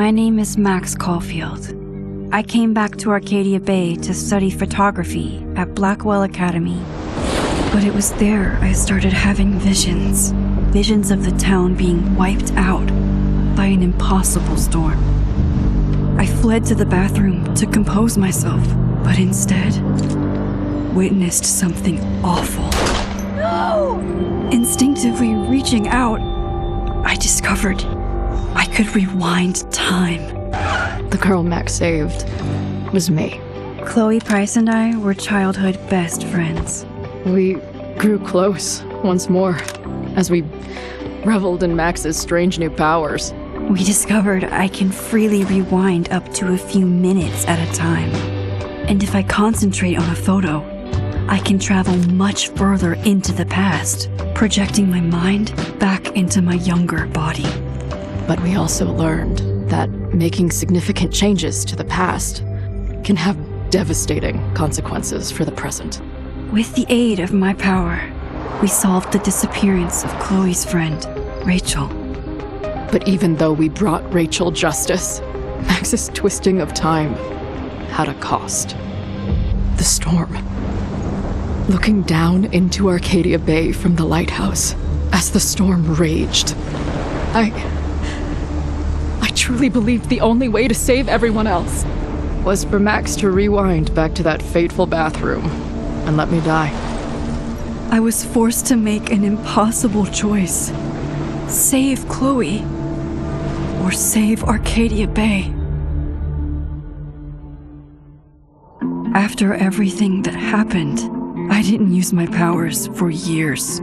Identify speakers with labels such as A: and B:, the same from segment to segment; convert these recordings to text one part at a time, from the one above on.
A: My name is Max Caulfield. I came back to Arcadia Bay to study photography at Blackwell Academy. But it was there I started having visions. Visions of the town being wiped out by an impossible storm. I fled to the bathroom to compose myself, but instead witnessed something awful. No! Instinctively reaching out, I discovered I could rewind time.
B: The girl Max saved was me.
A: Chloe Price and I were childhood best friends.
B: We grew close once more as we reveled in Max's strange new powers.
A: We discovered I can freely rewind up to a few minutes at a time. And if I concentrate on a photo, I can travel much further into the past, projecting my mind back into my younger body.
B: But we also learned that making significant changes to the past can have devastating consequences for the present.
A: With the aid of my power, we solved the disappearance of Chloe's friend, Rachel.
B: But even though we brought Rachel justice, Max's twisting of time had a cost. The storm. Looking down into Arcadia Bay from the lighthouse as the storm raged, I truly believed the only way to save everyone else was for Max to rewind back to that fateful bathroom and let me die.
A: I was forced to make an impossible choice. Save Chloe, or save Arcadia Bay. After everything that happened, I didn't use my powers for years.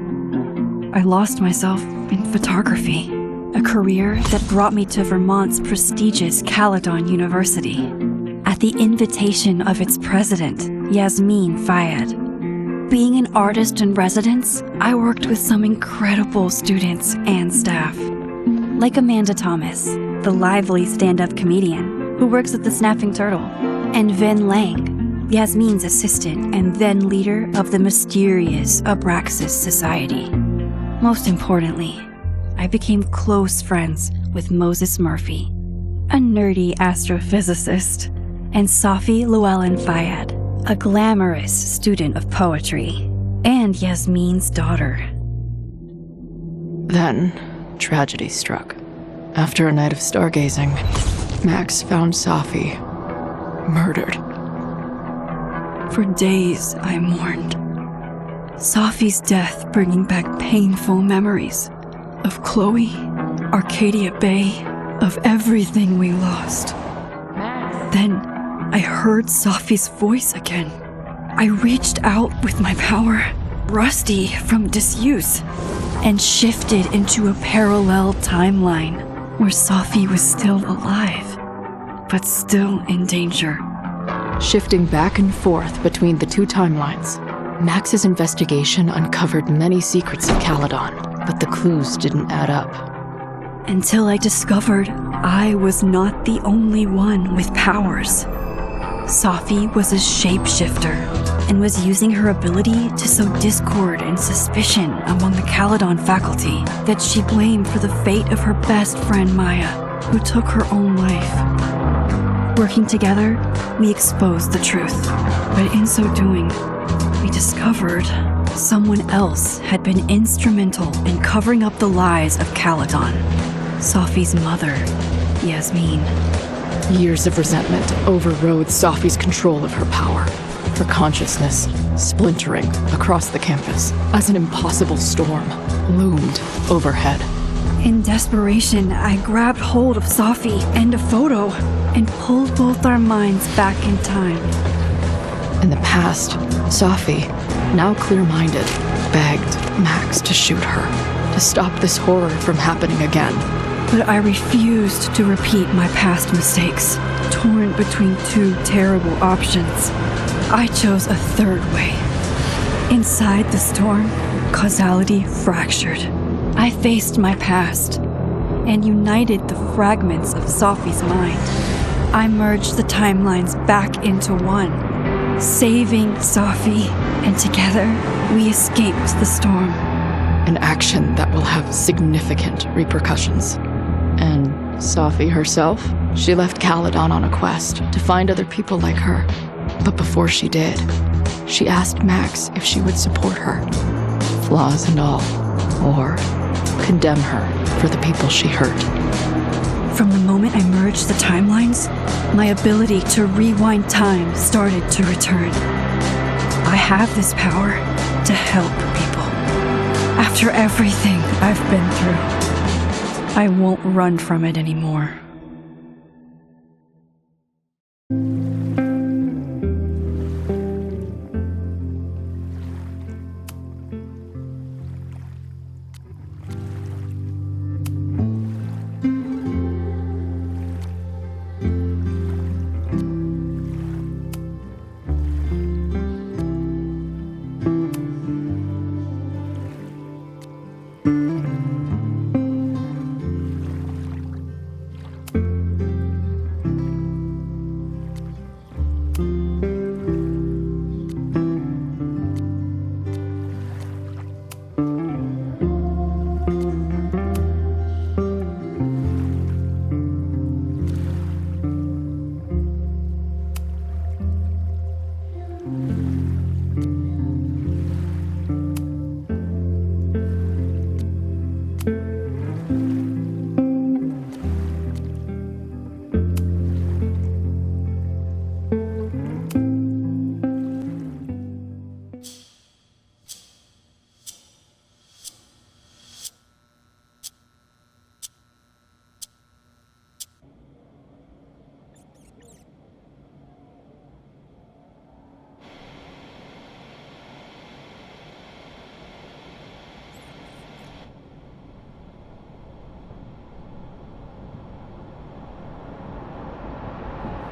A: I lost myself in photography, a career that brought me to Vermont's prestigious Caledon University, at the invitation of its president, Yasmin Fayed. Being an artist in residence, I worked with some incredible students and staff, like Amanda Thomas, the lively stand-up comedian who works at the Snapping Turtle, and Vin Lang, Yasmin's assistant and then leader of the mysterious Abraxas Society. Most importantly, I became close friends with Moses Murphy, a nerdy astrophysicist, and Safi Llewellyn Fayed, a glamorous student of poetry, and Yasmin's daughter.
B: Then, tragedy struck. After a night of stargazing, Max found Safi murdered.
A: For days, I mourned. Safi's death bringing back painful memories of Chloe, Arcadia Bay, of everything we lost. Then, I heard Safi's voice again. I reached out with my power, rusty from disuse, and shifted into a parallel timeline where Safi was still alive, but still in danger.
B: Shifting back and forth between the two timelines, Max's investigation uncovered many secrets of Caledon, but the clues didn't add up.
A: Until I discovered I was not the only one with powers. Safi was a shapeshifter and was using her ability to sow discord and suspicion among the Caledon faculty that she blamed for the fate of her best friend Maya, who took her own life. Working together, we exposed the truth, but in so doing, we discovered someone else had been instrumental in covering up the lies of Caledon. Safi's mother, Yasmin.
B: Years of resentment overrode Safi's control of her power, her consciousness splintering across the campus as an impossible storm loomed overhead.
A: In desperation, I grabbed hold of Safi and a photo and pulled both our minds back in time.
B: In the past, Safi, now clear-minded, begged Max to shoot her, to stop this horror from happening again.
A: But I refused to repeat my past mistakes, torn between two terrible options. I chose a third way. Inside the storm, causality fractured. I faced my past and united the fragments of Safi's mind. I merged the timelines back into one, saving Safi, and together we escaped the storm.
B: An action that will have significant repercussions. And Safi herself, she left Caledon on a quest to find other people like her. But before she did, she asked Max if she would support her, flaws and all, or condemn her for the people she hurt.
A: From the moment I merged the timelines, my ability to rewind time started to return. I have this power to help people. After everything I've been through, I won't run from it anymore.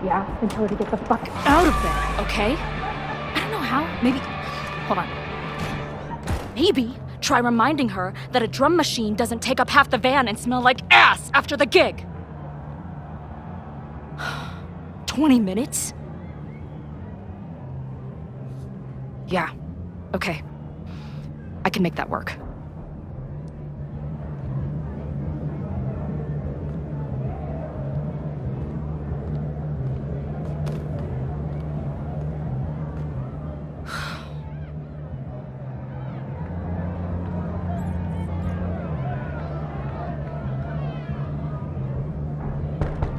C: Yeah, and tell her to get the fuck out of there, okay? I don't know how. Maybe. Hold on. Maybe try reminding her that a drum machine doesn't take up half the van and smell like ass after the gig. 20 minutes? Yeah, okay. I can make that work.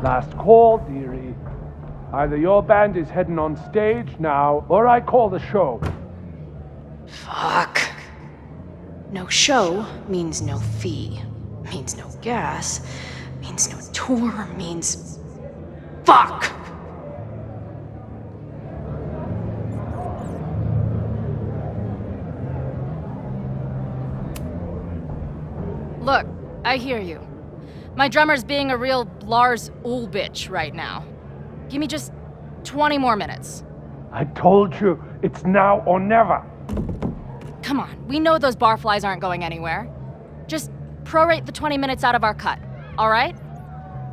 D: Last call, dearie. Either your band is heading on stage now, or I call the show.
C: Fuck. No show means no fee. Means no gas. Means no tour. Means... Fuck! Look, I hear you. My drummer's being a real Lars Ulrich right now. Give me just 20 more minutes.
D: I told you, it's now or never.
C: Come on, we know those barflies aren't going anywhere. Just prorate the 20 minutes out of our cut, all right?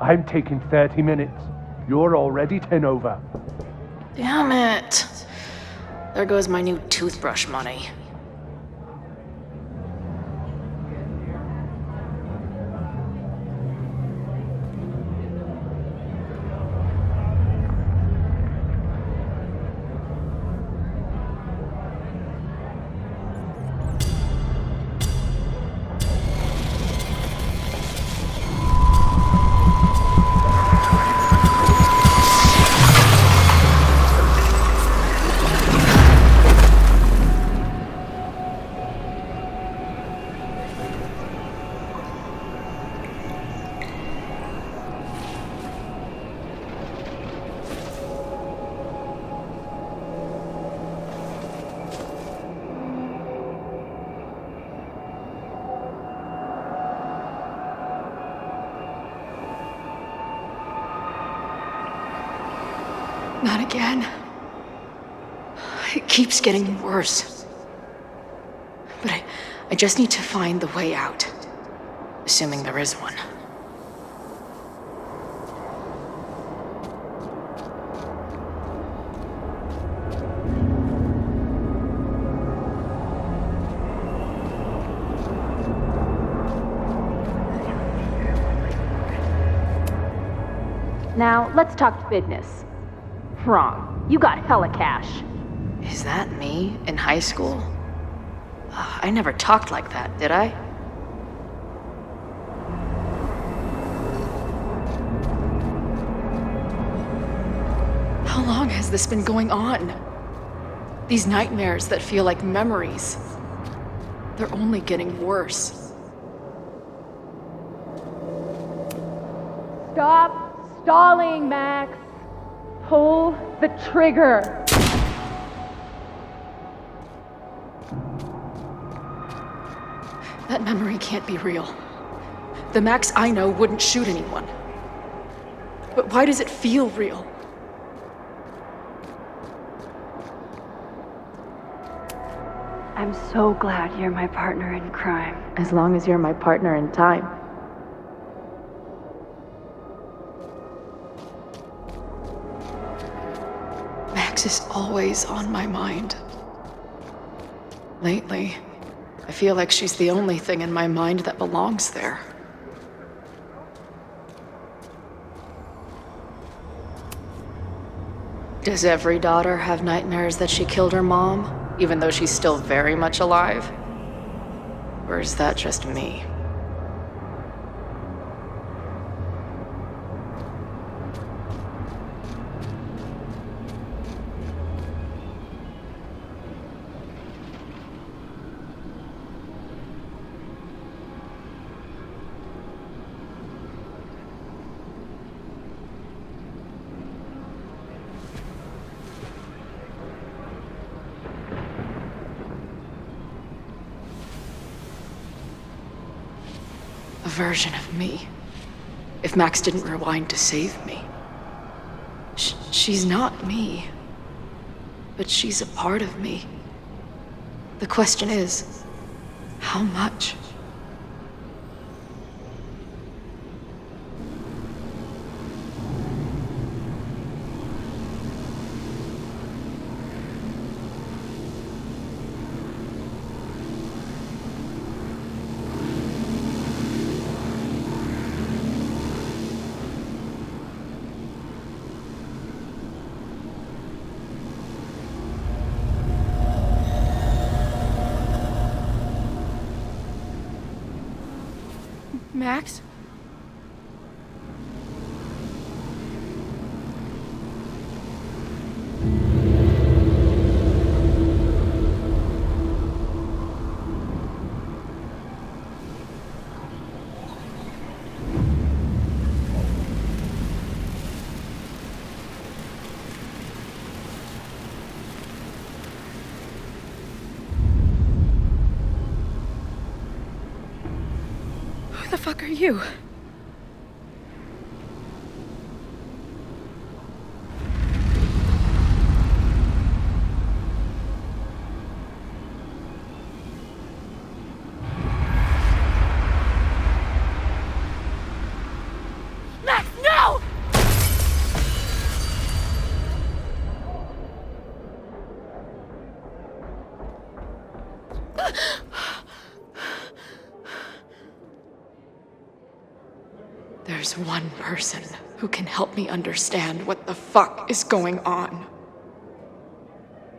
D: I'm taking 30 minutes. You're already 10 over.
C: Damn it. There goes my new toothbrush money. Not again. It keeps getting worse. But I just need to find the way out. Assuming there is one. Now, let's talk business. Wrong. You got hella cash.
B: Is that me in high school? I never talked like that, did I? How long has this been going on? These nightmares that feel like memories. They're only getting worse.
C: Stop stalling, Max. Pull the trigger.
B: That memory can't be real. The Max I know wouldn't shoot anyone. But why does it feel real?
A: I'm so glad you're my partner in crime.
B: As long as you're my partner in time. Max is always on my mind. Lately, I feel like she's the only thing in my mind that belongs there. Does every daughter have nightmares that she killed her mom, even though she's still very much alive? Or is that just me? A version of me. If Max didn't rewind to save me. She's not me. But she's a part of me. The question is, how much? Max? Who the fuck are you?
C: Max, no!
B: There's one person who can help me understand what the fuck is going on.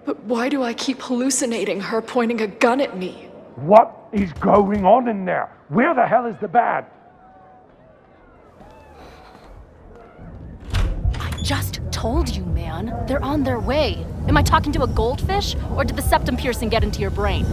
B: But why do I keep hallucinating her pointing a gun at me?
D: What is going on in there? Where the hell is the band?
C: I just told you, man. They're on their way. Am I talking to a goldfish, or did the septum piercing get into your brain?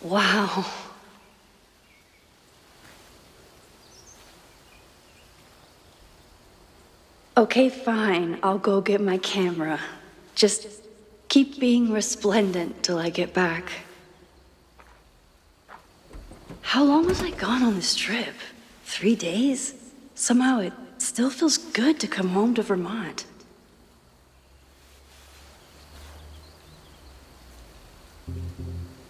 A: Wow. Okay, fine. I'll go get my camera. Just keep being resplendent till I get back. How long was I gone on this trip? 3 days? Somehow it still feels good to come home to Vermont.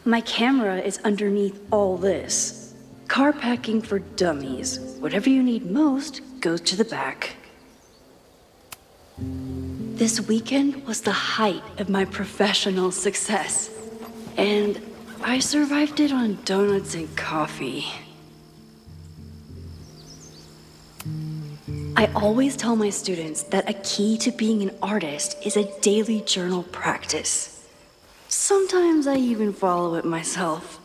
A: My camera is underneath all this. Car packing for dummies. Whatever you need most goes to the back. This weekend was the height of my professional success. And I survived it on donuts and coffee. I always tell my students that a key to being an artist is a daily journal practice. Sometimes I even follow it myself.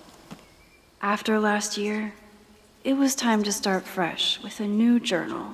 A: After last year, it was time to start fresh with a new journal.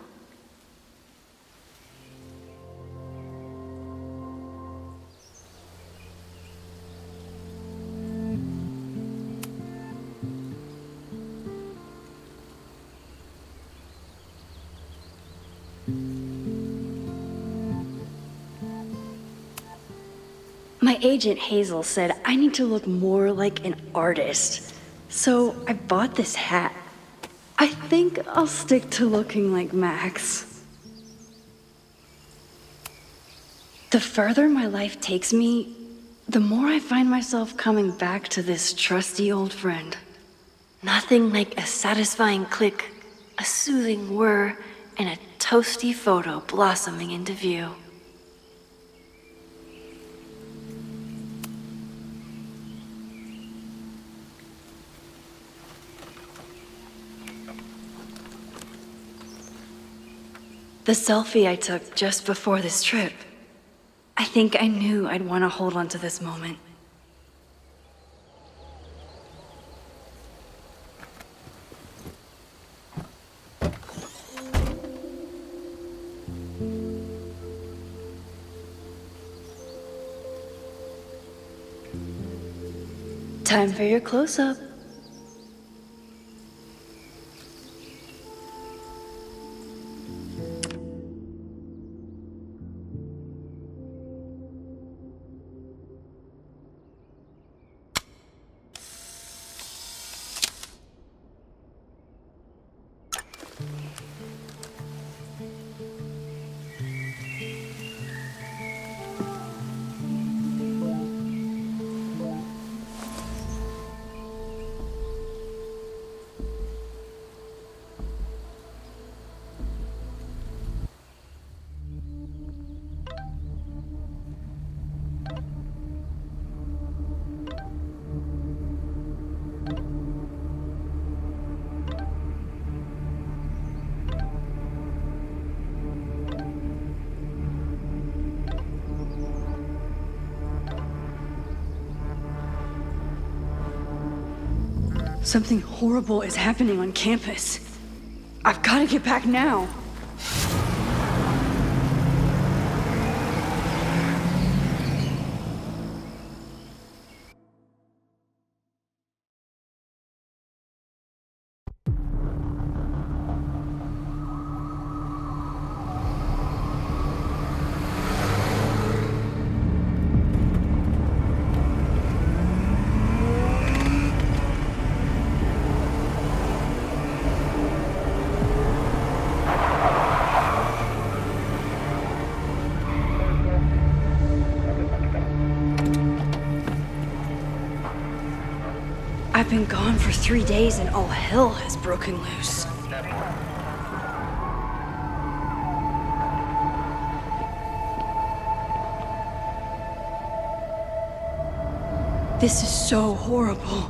A: My agent Hazel said I need to look more like an artist, so I bought this hat. I think I'll stick to looking like Max. The further my life takes me, the more I find myself coming back to this trusty old friend. Nothing like a satisfying click, a soothing whir, and a toasty photo blossoming into view. The selfie I took just before this trip. I think I knew I'd want to hold on to this moment. Time for your close-up. Something horrible is happening on campus. I've got to get back now. I've been gone for 3 days and all hell has broken loose. This is so horrible.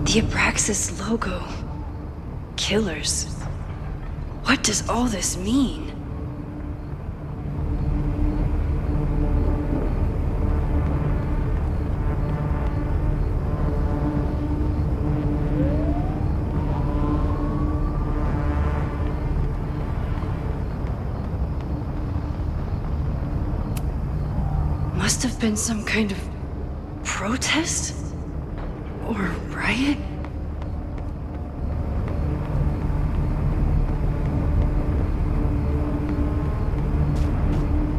A: The Abraxas logo. Killers. What does all this mean? must have been some kind of protest? Or riot?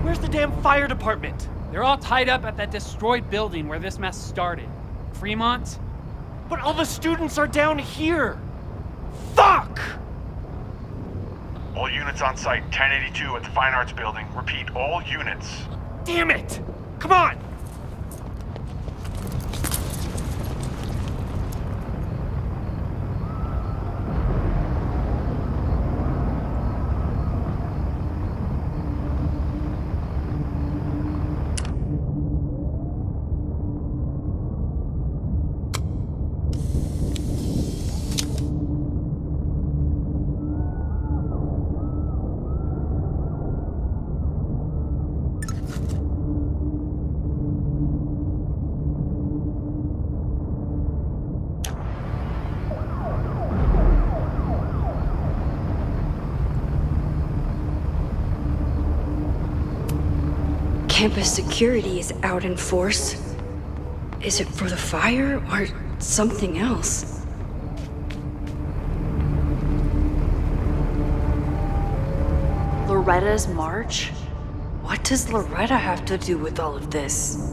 E: Where's the damn fire department?
F: They're all tied up at that destroyed building where this mess started. Fremont?
E: But all the students are down here! Fuck!
G: All units on site, 1082 at the Fine Arts Building. Repeat, all units.
E: Damn it! Come on!
A: Campus security is out in force. Is it for the fire or something else? Loretta's march? What does Loretta have to do with all of this?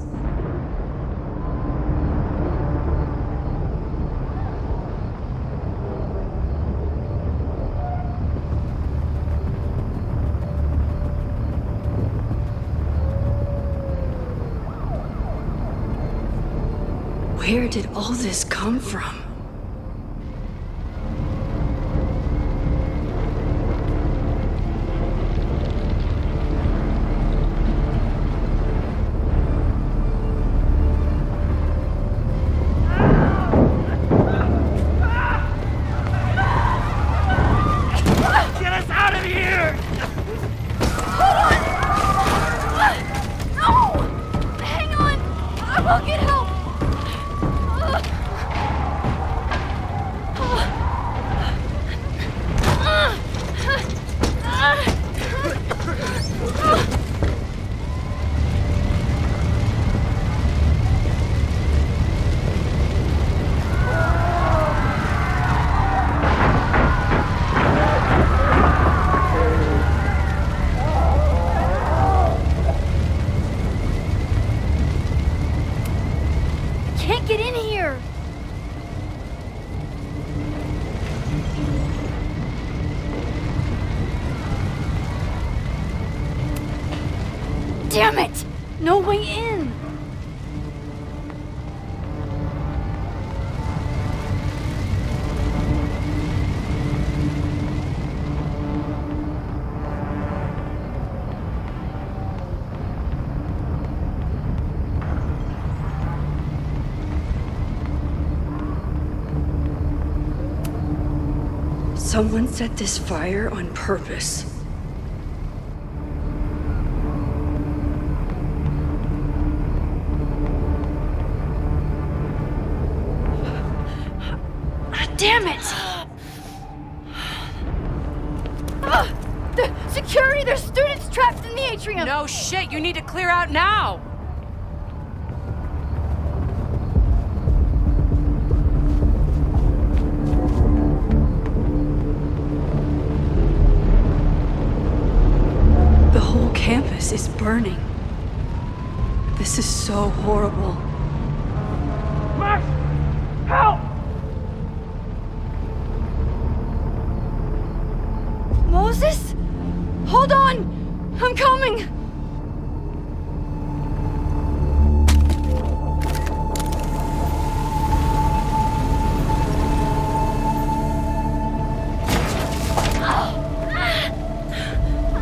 A: Where did all this come from?
E: Get us out of here!
C: No! Hang on! I will get help! Can't get in here! Damn it! No way in!
A: Someone set this fire on purpose. Damn it!
C: The security! There's students trapped in the atrium!
B: No shit, you need to clear out now!
A: The whole campus is burning. This is so horrible.
D: Max! Help!
C: Moses? Hold on! I'm coming!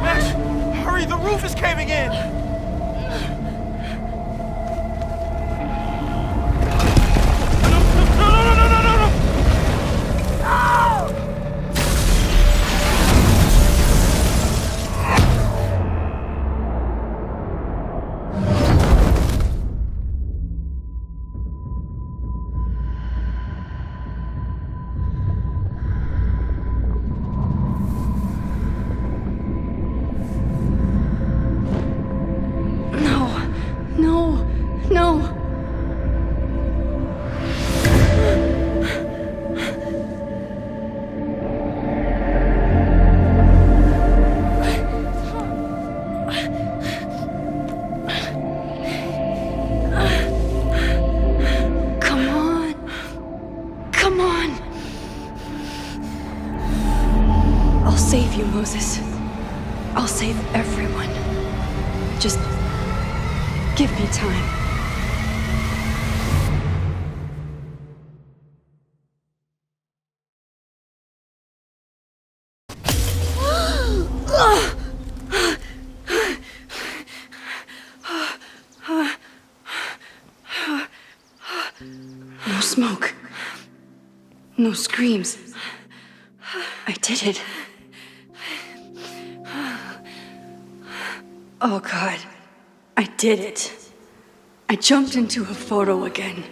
E: Max, hurry! The roof is caving in!
A: save you, Moses. I'll save everyone. Just give me time. No smoke. No screams. I did it. Oh God, I did it. I jumped into a photo again.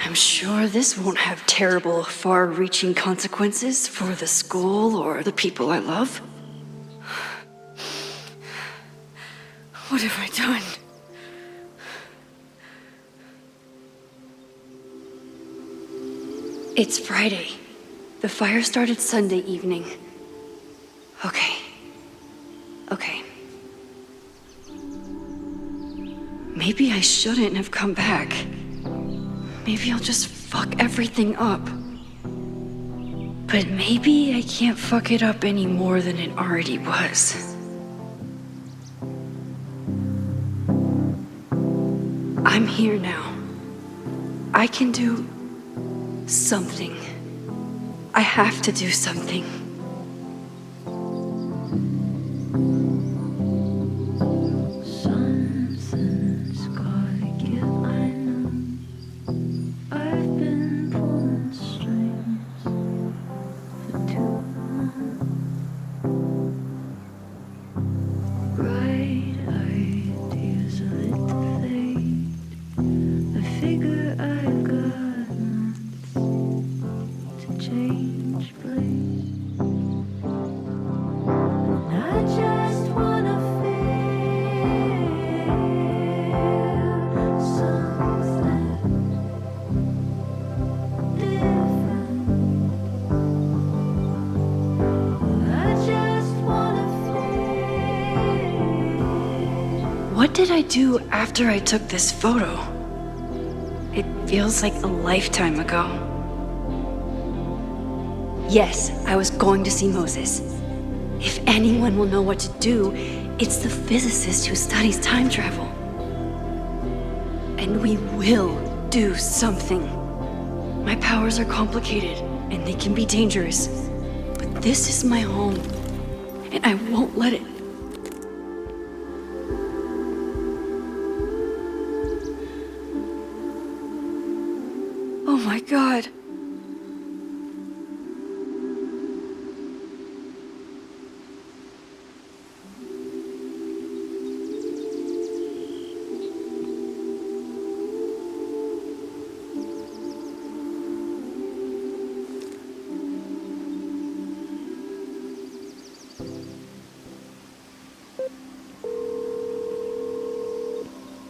A: I'm sure this won't have terrible, far-reaching consequences for the school or the people I love. What have I done? It's Friday. The fire started Sunday evening. Okay. Maybe I shouldn't have come back. Maybe I'll just fuck everything up. But maybe I can't fuck it up any more than it already was. I'm here now. I can do something. I have to do something.
H: Something's gotta give, I know. I've been pulling strings for too long. Bright ideas are lit to fade. I figure I've got months to change place. And I just wanna feel something different. I just wanna feel.
A: What did I do after I took this photo? It feels like a lifetime ago. Yes, I was going to see Moses. If anyone will know what to do, it's the physicist who studies time travel. And we will do something. My powers are complicated, and they can be dangerous. But this is my home, and I won't let it. Oh my God.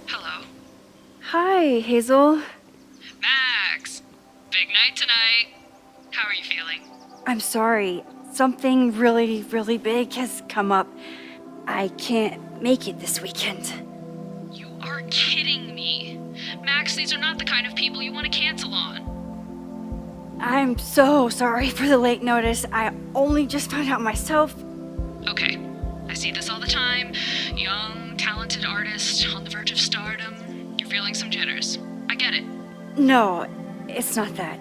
B: Hello.
A: Hi, Hazel.
B: Max! Big night tonight. How are you feeling?
A: I'm sorry. Something really, really big has come up. I can't make it this weekend.
B: You are kidding me. Max, these are not the kind of people you want to cancel on.
A: I'm so sorry for the late notice. I only just found out myself.
B: Okay, I see this all the time. Young, talented artist on the verge of stardom. You're feeling some jitters. I get it.
A: No, it's not that.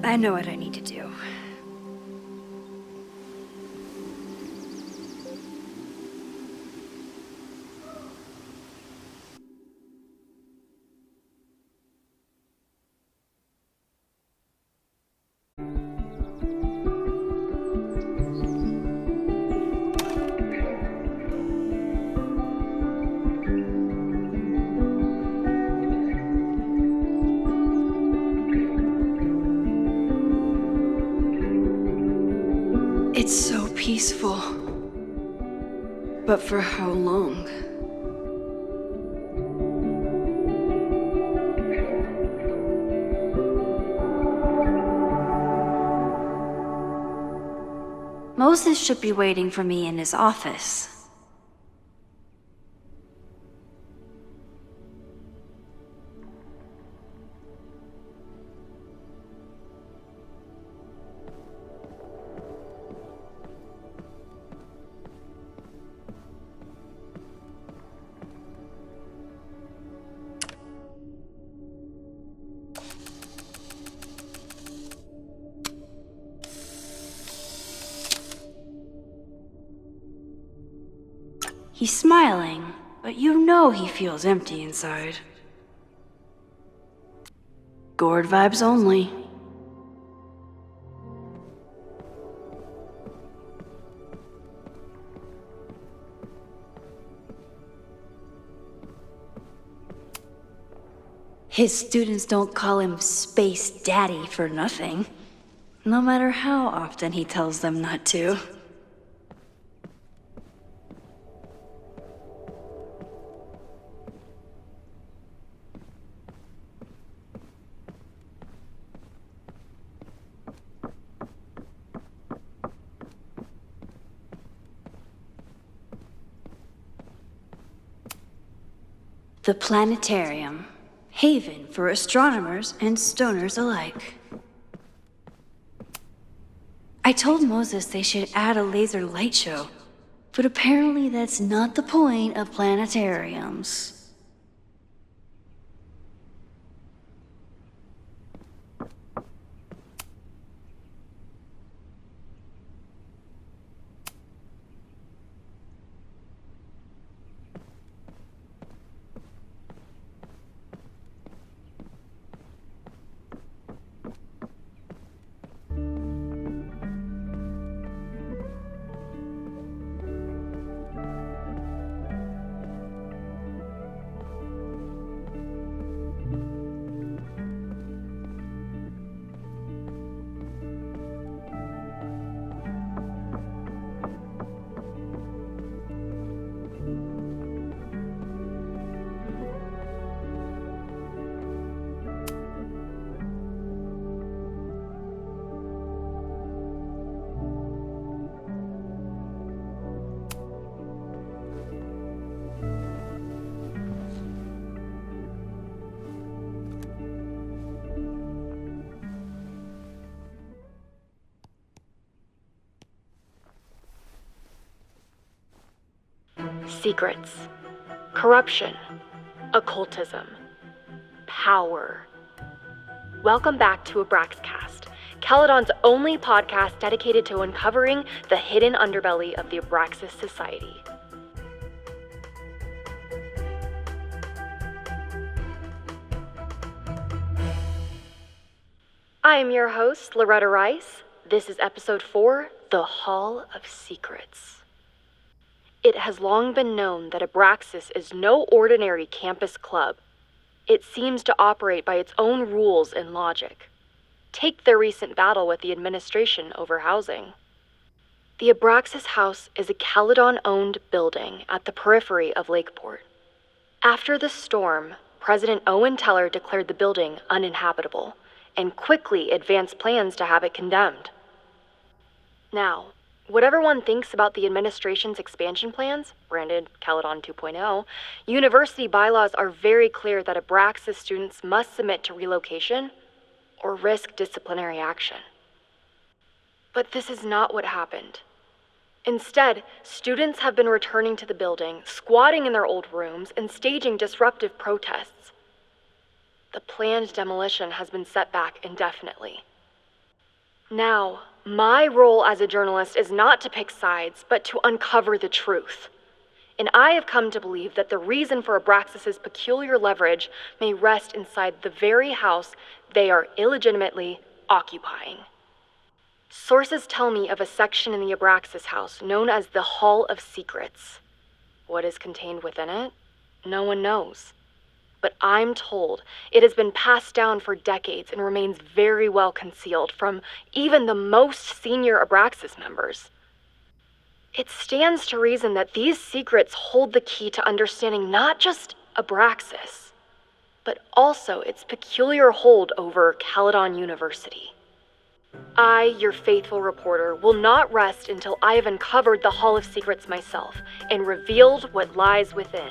A: I know what I need to do. It's so peaceful. But for how long? Moses should be waiting for me in his office.
I: He's smiling, but you know he feels empty inside. Gord vibes only. His students don't call him Space Daddy for nothing, no matter how often he tells them not to. The planetarium. Haven for astronomers and stoners alike. I told Moses they should add a laser light show, but apparently that's not the point of planetariums.
J: Secrets, corruption, occultism, power. Welcome back to Abraxcast, Caledon's only podcast dedicated to uncovering the hidden underbelly of the Abraxas Society. I am your host, Loretta Rice. This is episode 4, The Hall of Secrets. It has long been known that Abraxas is no ordinary campus club. It seems to operate by its own rules and logic. Take their recent battle with the administration over housing. The Abraxas House is a Caledon-owned building at the periphery of Lakeport. After the storm, President Owen Teller declared the building uninhabitable and quickly advanced plans to have it condemned. Now, whatever one thinks about the administration's expansion plans, branded Caledon 2.0, university bylaws are very clear that Abraxas students must submit to relocation or risk disciplinary action. But this is not what happened. Instead, students have been returning to the building, squatting in their old rooms, and staging disruptive protests. The planned demolition has been set back indefinitely. Now, my role as a journalist is not to pick sides, but to uncover the truth. And I have come to believe that the reason for Abraxas's peculiar leverage may rest inside the very house they are illegitimately occupying. Sources tell me of a section in the Abraxas house known as the Hall of Secrets. What is contained within it? No one knows. But I'm told it has been passed down for decades and remains very well concealed from even the most senior Abraxas members. It stands to reason that these secrets hold the key to understanding not just Abraxas, but also its peculiar hold over Caledon University. I, your faithful reporter, will not rest until I have uncovered the Hall of Secrets myself and revealed what lies within.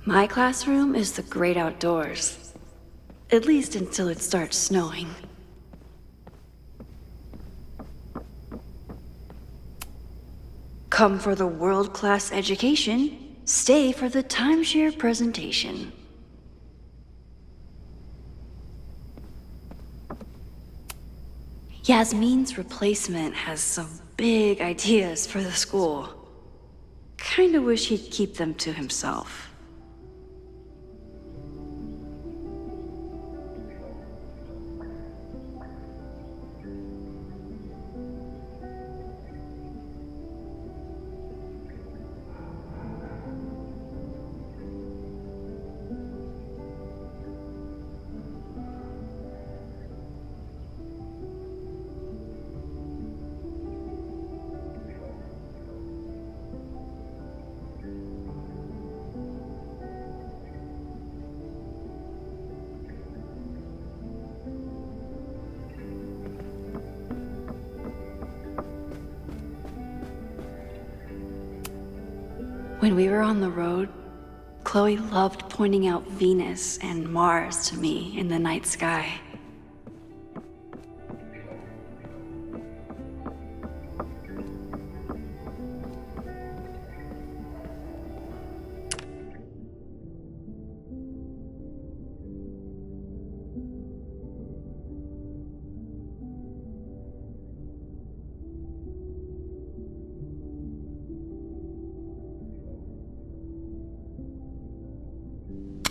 I: My classroom is the great outdoors. At least until it starts snowing. Come for the world-class education, stay for the timeshare presentation. Yasmin's replacement has some big ideas for the school. Kinda wish he'd keep them to himself. When we were on the road, Chloe loved pointing out Venus and Mars to me in the night sky.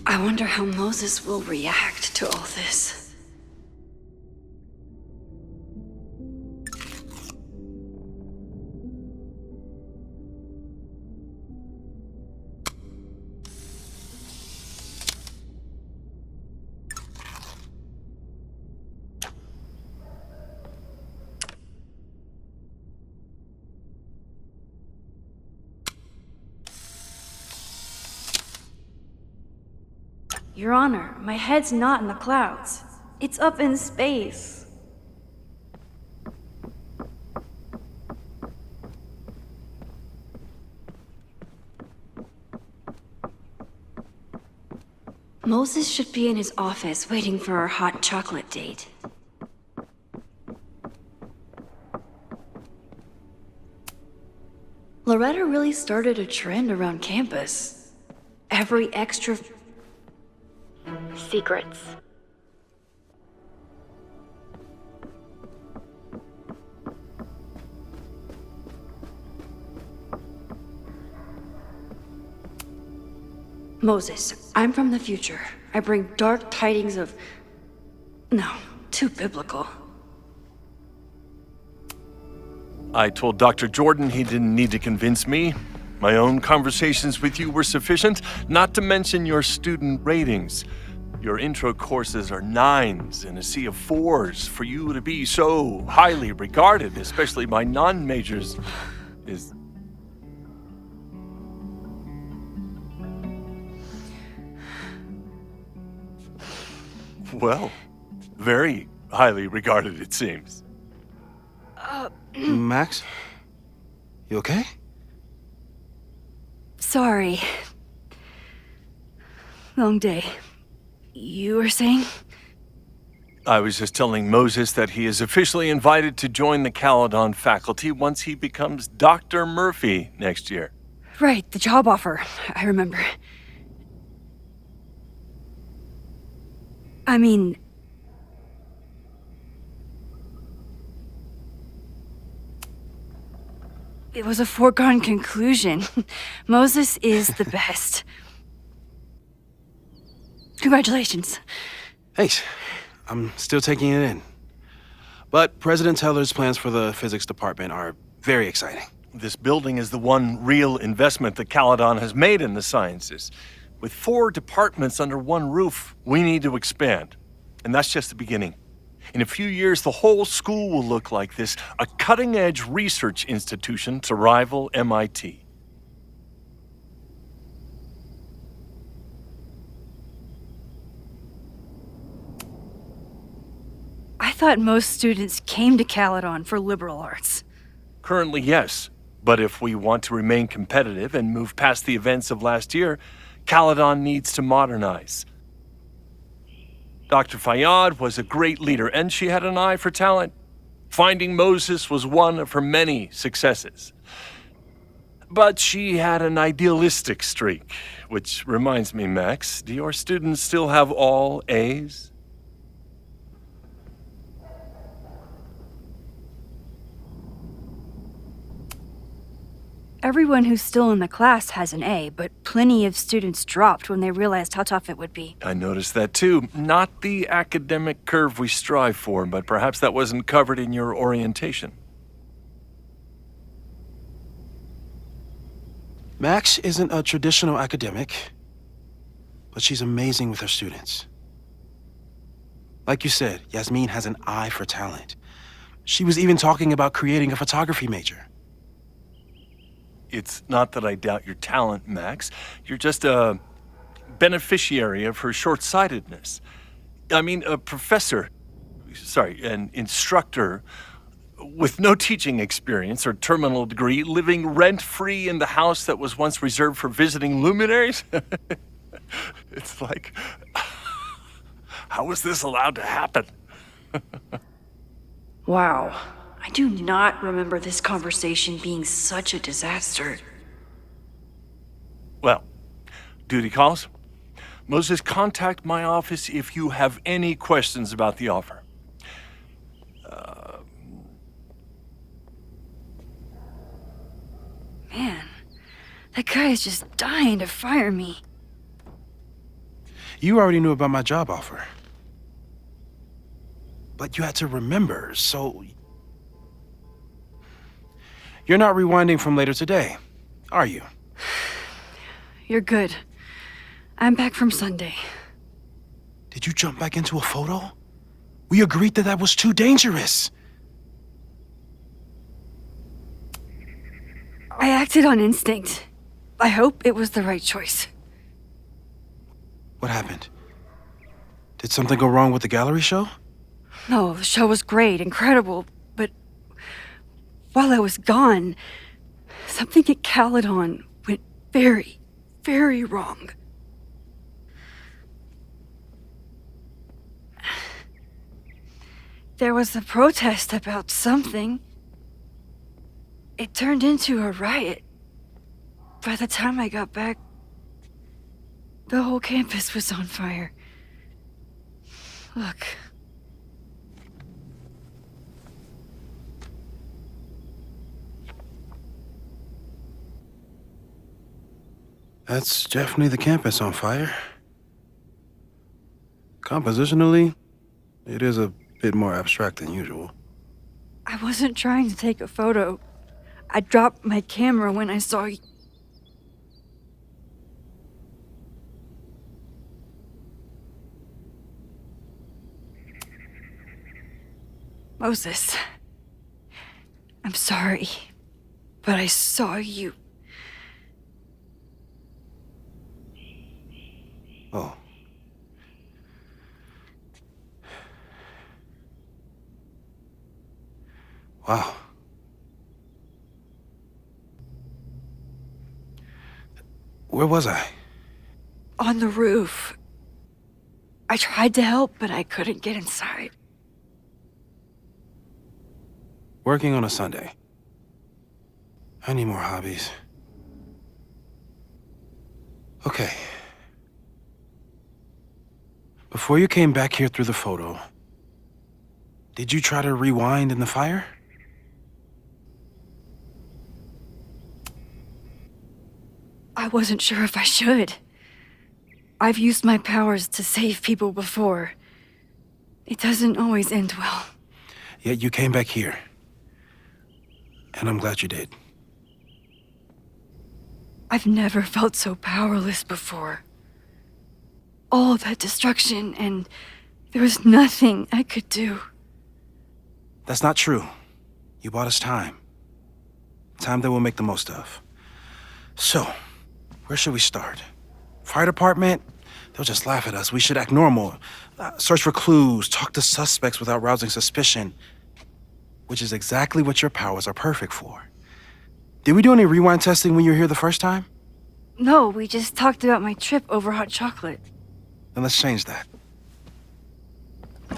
I: I wonder how Moses will react to all this. Your Honor, my head's not in the clouds. It's up in space. Moses should be in his office waiting for our hot chocolate date. Loretta really started a trend around campus. Every extra
J: Secrets.
I: Moses, I'm from the future. I bring dark tidings of... No, too biblical.
K: I told Dr. Jordan he didn't need to convince me. My own conversations with you were sufficient, not to mention your student ratings. Your intro courses are 9s in a sea of 4s. For you to be so highly regarded, especially by non-majors, is... Well, very highly regarded, it seems.
L: Max? You okay?
I: Sorry. Long day. You were saying?
K: I was just telling Moses that he is officially invited to join the Caledon faculty once he becomes Dr. Murphy next year.
I: Right, the job offer. I remember. I mean... It was a foregone conclusion. Moses is the best. Congratulations.
L: Thanks. I'm still taking it in. But President Teller's plans for the physics department are very exciting.
K: This building is the one real investment that Caledon has made in the sciences. With 4 departments under one roof, we need to expand. And that's just the beginning. In a few years, the whole school will look like this, a cutting-edge research institution to rival MIT.
I: I thought most students came to Caledon for liberal arts.
K: Currently, yes. But if we want to remain competitive and move past the events of last year, Caledon needs to modernize. Dr. Fayyad was a great leader, and she had an eye for talent. Finding Moses was one of her many successes. But she had an idealistic streak, which reminds me, Max, do your students still have all A's?
I: Everyone who's still in the class has an A, but plenty of students dropped when they realized how tough it would be.
K: I noticed that too. Not the academic curve we strive for, but perhaps that wasn't covered in your orientation.
L: Max isn't a traditional academic, but she's amazing with her students. Like you said, Yasmin has an eye for talent. She was even talking about creating a photography major.
K: It's not that I doubt your talent, Max. You're just a beneficiary of her short-sightedness. I mean, an instructor with no teaching experience or terminal degree, living rent-free in the house that was once reserved for visiting luminaries? It's like, how was this allowed to happen?
I: Wow. I do not remember this conversation being such a disaster.
K: Well, duty calls. Moses, contact my office if you have any questions about the offer.
I: Man, that guy is just dying to fire me.
L: You already knew about my job offer. But you had to remember, so... You're not rewinding from later today, are you?
I: You're good. I'm back from Sunday.
L: Did you jump back into a photo? We agreed that that was too dangerous.
I: I acted on instinct. I hope it was the right choice.
L: What happened? Did something go wrong with the gallery show?
I: No, the show was great, incredible, but while I was gone, something at Caledon went very, very wrong. There was a protest about something. It turned into a riot. By the time I got back, the whole campus was on fire. Look.
L: That's definitely the campus on fire. Compositionally, it is a bit more abstract than usual.
I: I wasn't trying to take a photo. I dropped my camera when I saw you. Moses, I'm sorry, but I saw you.
L: Oh. Wow. Where was I?
I: On the roof. I tried to help, but I couldn't get inside.
L: Working on a Sunday. I need more hobbies. Okay. Before you came back here through the photo, did you try to rewind in the fire?
I: I wasn't sure if I should. I've used my powers to save people before. It doesn't always end well.
L: Yet you came back here. And I'm glad you did.
I: I've never felt so powerless before. All that destruction, and there was nothing I could do.
L: That's not true. You bought us time. Time that we'll make the most of. So, where should we start? Fire department? They'll just laugh at us. We should act normal. Search for clues, talk to suspects without rousing suspicion. Which is exactly what your powers are perfect for. Did we do any rewind testing when you were here the first time?
I: No, we just talked about my trip over hot chocolate.
L: Then let's change that.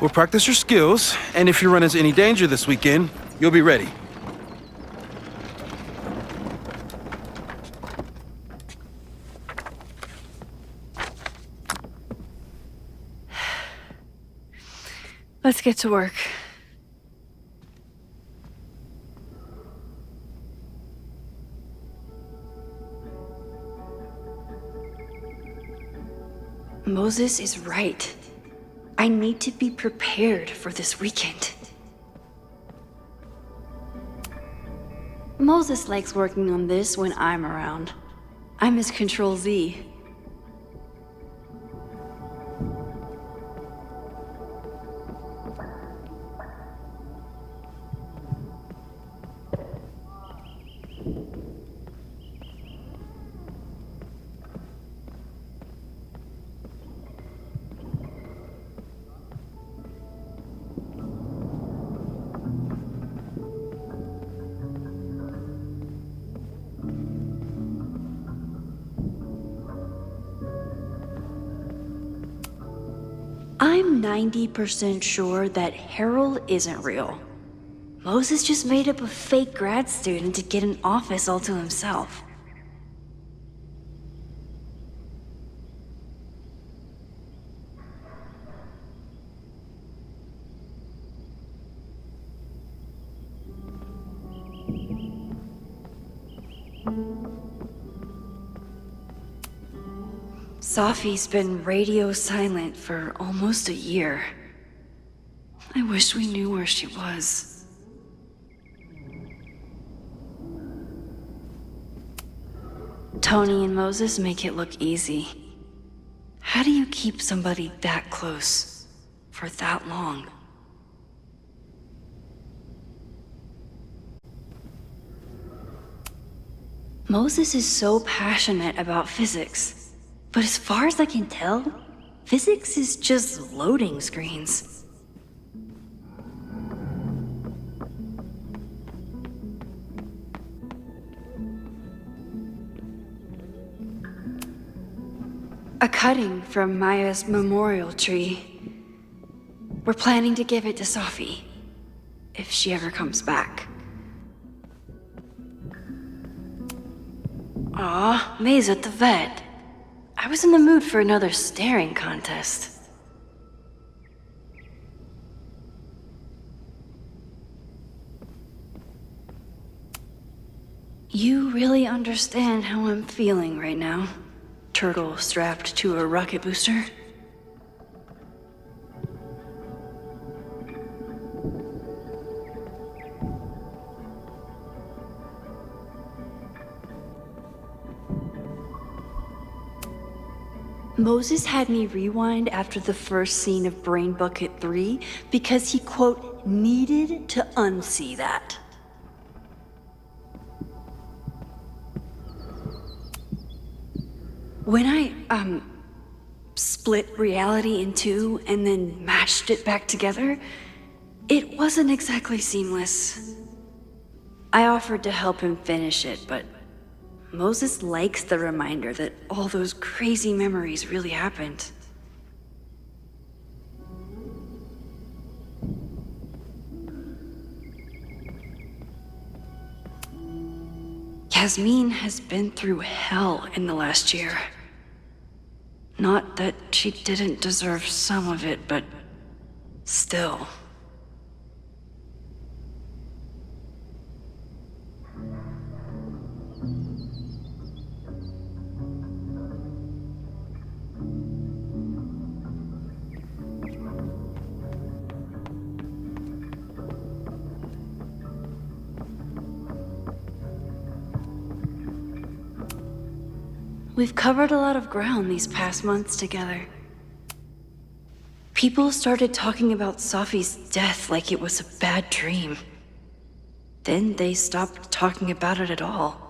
L: We'll practice your skills, and if you run into any danger this weekend, you'll be ready.
I: Let's get to work. Moses is right. I need to be prepared for this weekend. Moses likes working on this when I'm around. I'm his Control Z. I'm 90% sure that Harold isn't real. Moses just made up a fake grad student to get an office all to himself. Safi's been radio silent for almost a year. I wish we knew where she was. Tony and Moses make it look easy. How do you keep somebody that close for that long? Moses is so passionate about physics. But as far as I can tell, physics is just loading screens. A cutting from Maya's memorial tree. We're planning to give it to Safi, if she ever comes back. Aw, May's at the vet. I was in the mood for another staring contest. You really understand how I'm feeling right now, turtle strapped to a rocket booster? Moses had me rewind after the first scene of Brain Bucket 3 because he, quote, needed to unsee that. When I, split reality in two and then mashed it back together, it wasn't exactly seamless. I offered to help him finish it, but Moses likes the reminder that all those crazy memories really happened. Yasmin has been through hell in the last year. Not that she didn't deserve some of it, but still. We've covered a lot of ground these past months together. People started talking about Safi's death like it was a bad dream. Then they stopped talking about it at all.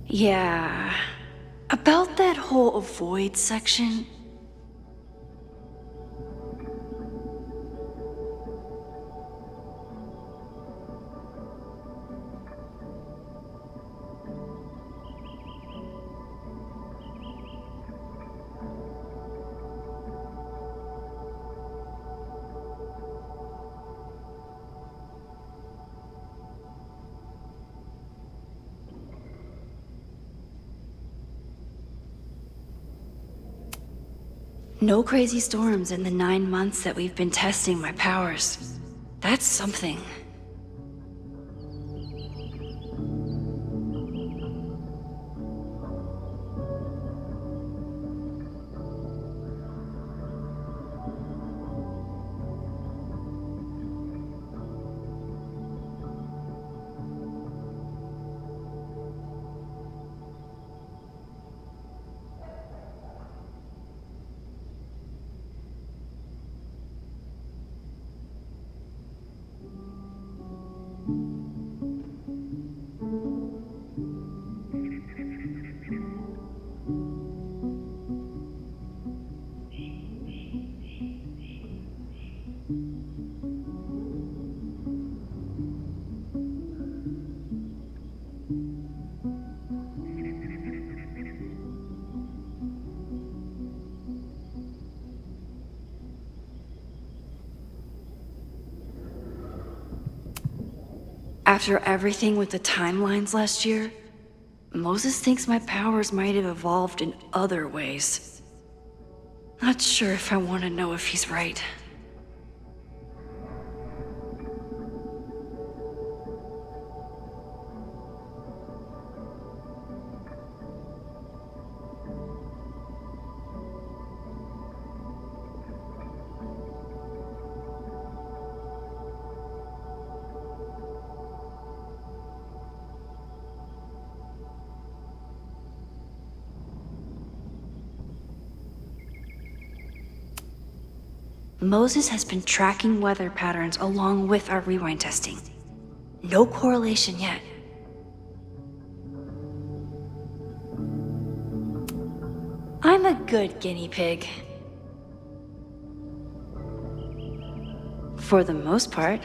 I: Yeah. About that whole avoid section. No crazy storms in the 9 months that we've been testing my powers. That's something. After everything with the timelines last year, Moses thinks my powers might have evolved in other ways. Not sure if I want to know if he's right. Moses has been tracking weather patterns along with our rewind testing. No correlation yet. I'm a good guinea pig. For the most part.